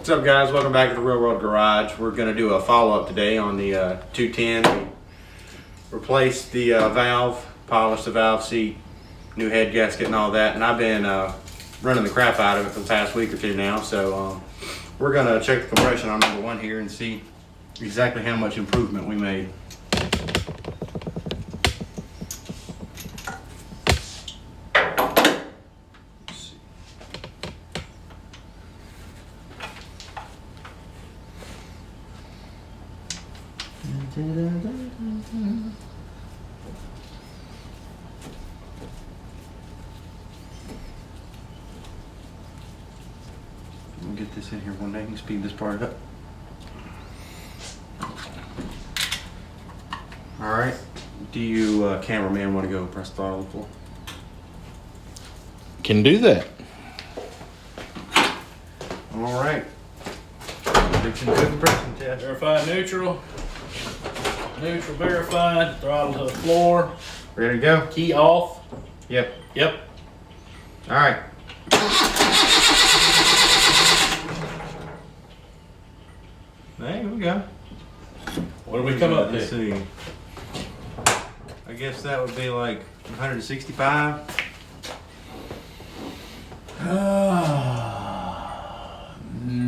What's up, guys? Welcome back to the Real World Garage. We're going to do a follow-up today on the 210. We replaced the valve, polished the valve seat, new head gasket and all that, and I've been running the crap out of it for the past week or two now, so we're going to check the compression on number one here and see exactly how much improvement we made. We'll get this in here one day and speed this part up. Alright, do you cameraman want to go press throttle for? Can do that. Alright. Fixing the compression test. Verify neutral. Neutral verified. Throttle to the floor. Ready to go? Key off. Yep. Yep. Alright. There we go. What do we come up Let's to? see. I guess that would be like 165.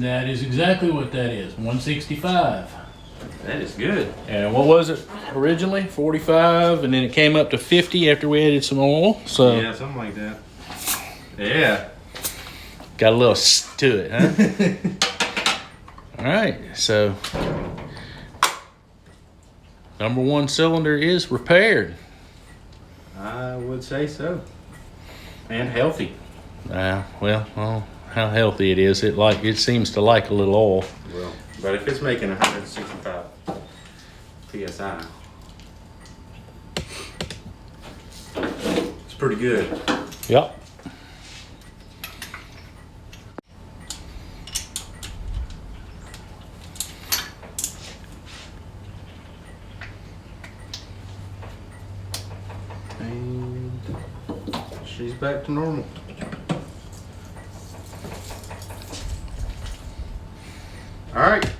That is exactly what that is. 165. That is good. And what was it originally? 45, and then it came up to 50 after we added some oil. So Yeah, something like that. Yeah. got a little to it, huh? All right. So number one cylinder is repaired. I would say so. And healthy. Well, how healthy it is. It seems to like a little oil. Well, but if it's making 165 PSI, it's pretty good. Yep. And she's back to normal. All right.